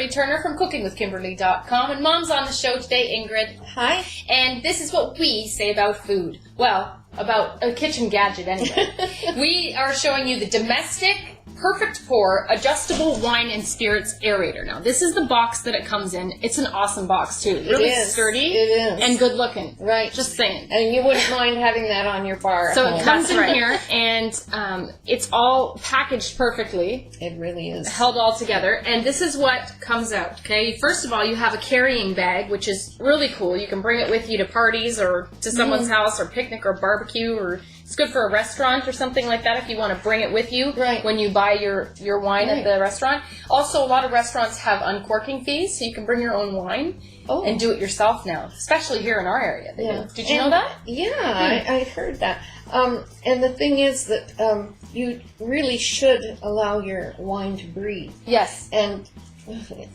Kimberly Turner from CookingWithKimberly.com, and Mom's on the show today, Ingrid. Hi. And this is what we say about food. Well, about a kitchen gadget anyway. We are showing you the Domestik Perfect Pour Adjustable Wine and Spirits Aerator. Now, this is the box that it comes in. It's an awesome box, too. Really sturdy. It is. And good looking. Right. Just saying. And you wouldn't mind having that on your bar. So it comes in here, and it's all packaged perfectly. It really is. Held all together. And this is what comes out, okay? First of all, you have a carrying bag, which is really cool. You can bring it with you to parties or to someone's house or picnic or barbecue, or it's good for a restaurant or something like that if you want to bring it with you when you buy your wine at the restaurant. Also, a lot of restaurants have uncorking fees, so you can bring your own wine and do it yourself now, especially here in our area. Did you know that? Yeah, I heard that. And the thing is that you really should allow your wine to breathe. Yes. And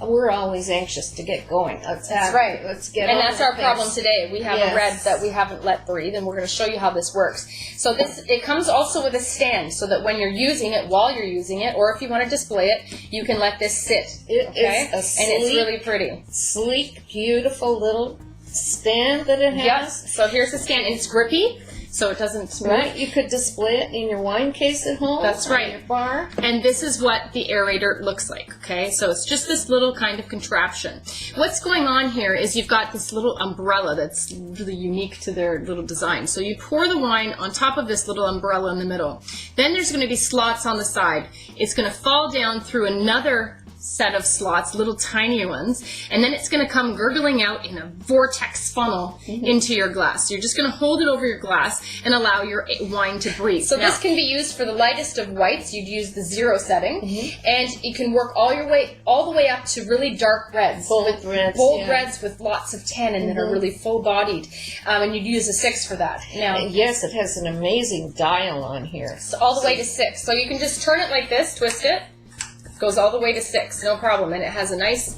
we're always anxious to get going. That's right. Let's get and on that's our problem today. We have a red that we haven't let breathe, and we're going to show you how this works. So it comes also with a stand, so that when you're using it, while you're using it, or if you want to display it, you can let this sit. It is a sleek, and it's really pretty. Sleek, beautiful little stand that it has. Yes. So here's the stand, and it's grippy, so it doesn't smooth. Right. You could display it in your wine case at home. That's right. Or your bar. And this is what the aerator looks like, okay? So it's just this little kind of contraption. What's going on here is you've got this little umbrella that's really unique to their little design. So you pour the wine on top of this little umbrella in the middle. Then there's going to be slots on the side. It's going to fall down through another set of slots, little tinier ones, and then it's going to come gurgling out in a vortex funnel into your glass. So you're just going to hold it over your glass and allow your wine to breathe. So this can be used for the lightest of whites. You'd use the 0 setting, and you can work all the way up to really dark reds. Bold reds. Bold reds with lots of tannin that are really full-bodied, and you'd use a 6 for that. Now, yes, it has an amazing dial on here. So all the way to 6. So you can just turn it like this, twist it. Goes all the way to 6, no problem. And it has a nice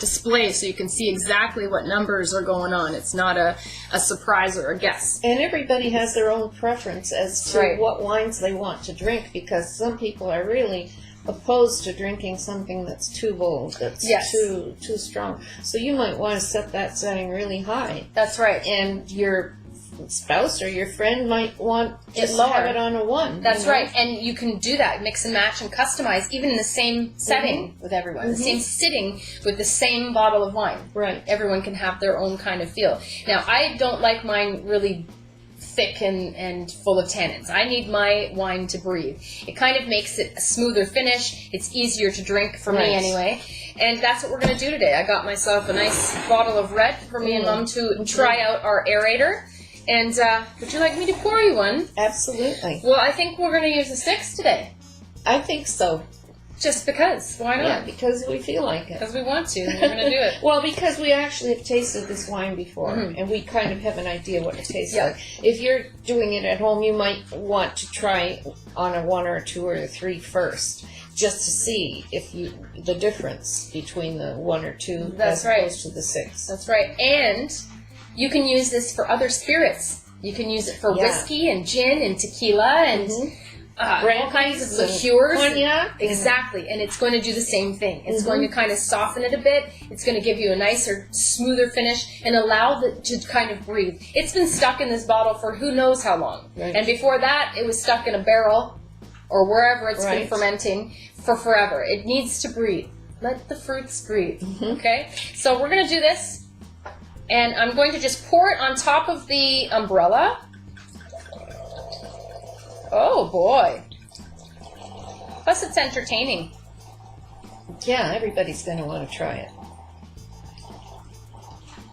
display so you can see exactly what numbers are going on. It's not a surprise or a guess. And everybody has their own preference as to what wines they want to drink, because some people are really opposed to drinking something that's too bold, that's too strong. So you might want to set that setting really high. That's right. And your spouse or your friend might want to have it on a 1. That's right. And you can do that, mix and match and customize, even in the same setting with everyone, the same sitting with the same bottle of wine. Right. Everyone can have their own kind of feel. Now, I don't like mine really thick and full of tannins. I need my wine to breathe. It kind of makes it a smoother finish. It's easier to drink for me anyway. And that's what we're going to do today. I got myself a nice bottle of red for me and Mom to try out our aerator. And would you like me to pour you one? Absolutely. Well, I think we're going to use a 6 today. I think so. Just because. Why not? Yeah, because we feel like it. Because we want to. And we're going to do it. Well, because we actually have tasted this wine before, and we kind of have an idea what it tastes like. If you're doing it at home, you might want to try on a 1 or a 2 or a 3 first, just to see if the difference between the 1 or 2 as opposed to the 6. That's right. And you can use this for other spirits. You can use it for whiskey and gin and tequila and all kinds of liqueurs. Cognac. Exactly. And it's going to do the same thing. It's going to kind of soften it a bit. It's going to give you a nicer, smoother finish and allow it to kind of breathe. It's been stuck in this bottle for who knows how long. Right. And before that, it was stuck in a barrel or wherever it's been fermenting for forever. It needs to breathe. Let the fruits breathe. Okay? So we're going to do this. And I'm going to just pour it on top of the umbrella. Oh, boy. Plus, it's entertaining. Yeah, everybody's going to want to try it.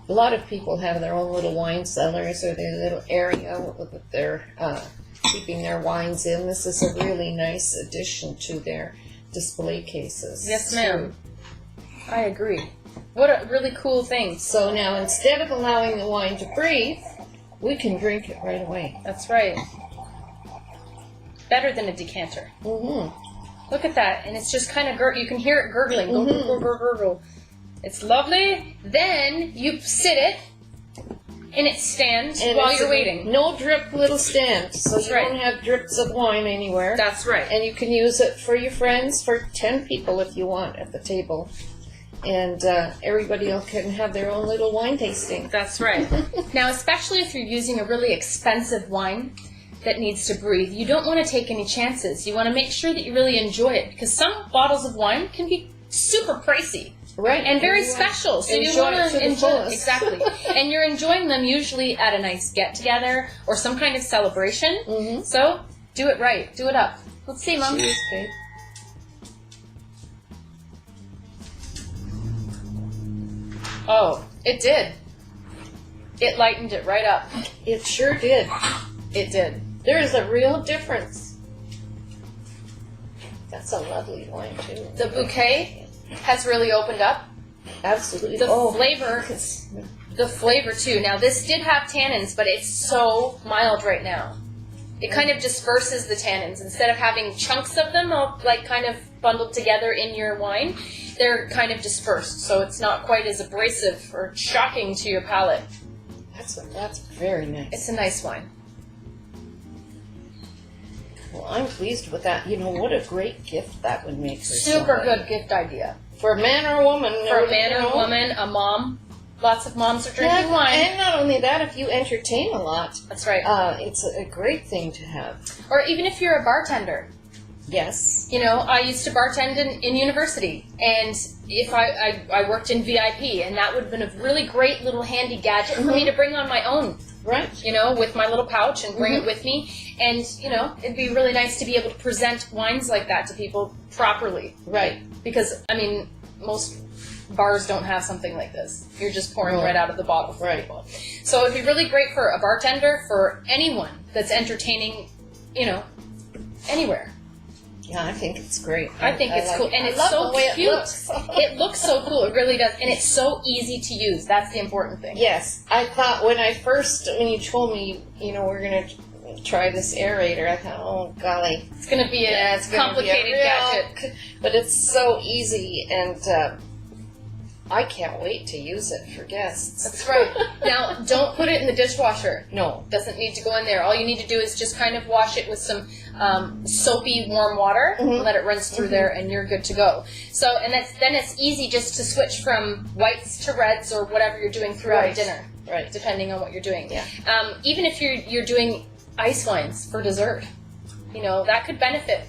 A lot of people have their own little wine cellars or their little area that they're keeping their wines in. This is a really nice addition to their display cases. Yes, ma'am. I agree. What a really cool thing. So now, instead of allowing the wine to breathe, we can drink it right away. That's right. Better than a decanter. Look at that. And it's just kind of, you can hear it gurgling. Gurgle, gurgle, gurgle. It's lovely. Then you sit it in its stand while you're waiting. No drip little stand, so you don't have drips of wine anywhere. That's right. And you can use it for your friends, for 10 people if you want at the table. and everybody else can have their own little wine tasting. That's right. Now, especially if you're using a really expensive wine that needs to breathe, you don't want to take any chances. You want to make sure that you really enjoy it, because some bottles of wine can be super pricey. Right. And very special. So you want to enjoy it. Exactly. And you're enjoying them usually at a nice get-together or some kind of celebration. Mm-hmm. So do it right. Do it up. Let's see, Mom. Cheers, babe. Oh, it did. It lightened it right up. It sure did. It did. There is a real difference. That's a lovely wine, too. The bouquet has really opened up. Absolutely. The flavor too. Now this did have tannins, but it's so mild right now. It kind of disperses the tannins. Instead of having chunks of them all like kind of bundled together in your wine, they're kind of dispersed, so it's not quite as abrasive or shocking to your palate. That's very nice. It's a nice wine. Well, I'm pleased with that. You know, what a great gift that would make for Super somebody. good gift idea. For a man or a woman. For a man or a woman, a mom. Lots of moms are drinking wine. And not only that, if you entertain a lot, That's right. it's a great thing to have. Or even if you're a bartender. Yes. You know, I used to bartend in university, and if I worked in VIP, and that would have been a really great little handy gadget for me to bring on my own. Right. You know, with my little pouch and bring it with me. And, you know, it'd be really nice to be able to present wines like that to people properly. Right. Because, I mean, most bars don't have something like this. You're just pouring right out of the bottle for people. So it'd be really great for a bartender, for anyone that's entertaining, you know, anywhere. Yeah, I think it's great. I think it's cool. And it's love so the way cute. It looks. It looks so cool. It really does. And it's so easy to use. That's the important thing. Yes. I thought when you told me, you know, we're going to try this aerator, I thought, oh, golly. It's going to be a complicated gadget. But it's so easy, and I can't wait to use it for guests. That's right. Now, don't put it in the dishwasher. No. Doesn't need to go in there. All you need to do is just kind of wash it with some soapy warm water, let it rinse through there, and you're good to go. So, and then it's easy just to switch from whites to reds or whatever you're doing throughout a dinner, right? Depending on what you're doing. Yeah. Even if you're doing ice wines for dessert, you know, that could benefit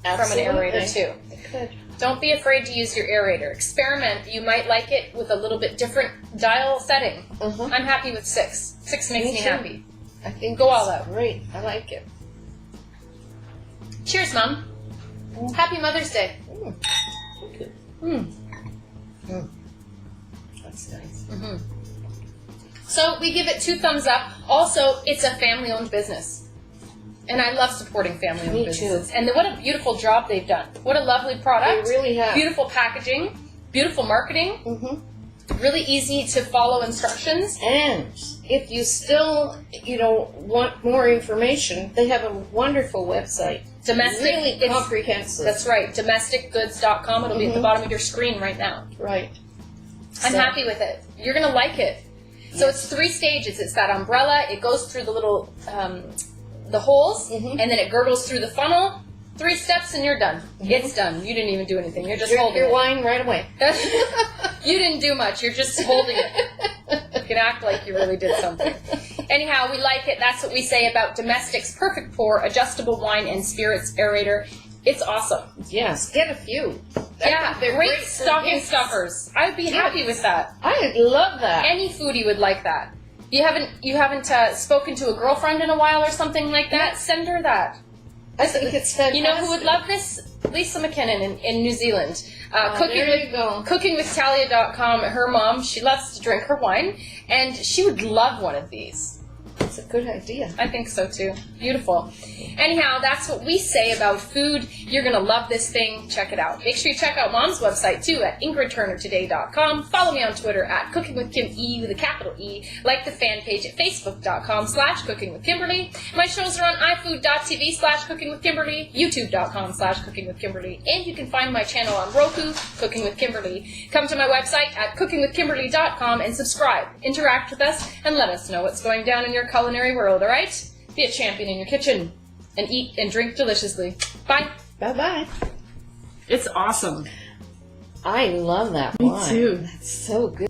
from an aerator too. It could. Don't be afraid to use your aerator. Experiment. You might like it with a little bit different dial setting. I'm happy with 6. 6 makes me happy. I think go all out. Great. I like it. Cheers, Mom. Happy Mother's Day. That's nice. So we give it 2 thumbs up. Also, it's a family-owned business. And I love supporting family-owned businesses. And what a beautiful job they've done. What a lovely product. They really have. Beautiful packaging. Beautiful marketing. Really easy to follow instructions. And if you still, you know, want more information, they have a wonderful website. Domestik. Really comprehensive. That's right. Domestikgoods.com. It'll be at the bottom of your screen right now. Right. I'm happy with it. You're going to like it. So it's 3 stages. It's that umbrella. It goes through the little... the holes, and then it gurgles through the funnel. 3 steps and you're done. It's done. You didn't even do anything. You're just holding your it. wine right away. You didn't do much. You're just holding it. You can act like you really did something. Anyhow, we like it. That's what we say about Domestik's Perfect Pour Adjustable Wine and Spirits Aerator. It's awesome. Yes, get a few. They're great stocking stuffers. I would be happy with that. I love that. Any foodie would like that. You haven't spoken to a girlfriend in a while or something like that? Send her that. I think it's fantastic. You know who would love this? Lisa McKinnon in New Zealand. Cookingwithtalia.com. Her mom, she loves to drink her wine, and she would love one of these. It's a good idea. I think so too. Beautiful. Anyhow, that's what we say about food. You're going to love this thing. Check it out. Make sure you check out Mom's website too at ingridturnertoday.com. Follow me on Twitter at cookingwithkime with a capital E. Like the fan page at facebook.com/cookingwithkimberly. My shows are on ifood.tv/cookingwithkimberly, youtube.com/cookingwithkimberly, and you can find my channel on Roku, Cooking with Kimberly. Come to my website at cookingwithkimberly.com and subscribe. Interact with us and let us know what's going down in your culinary world, all right? Be a champion in your kitchen and eat and drink deliciously. Bye. Bye-bye. It's awesome. I love that Me wine. too. That's so good.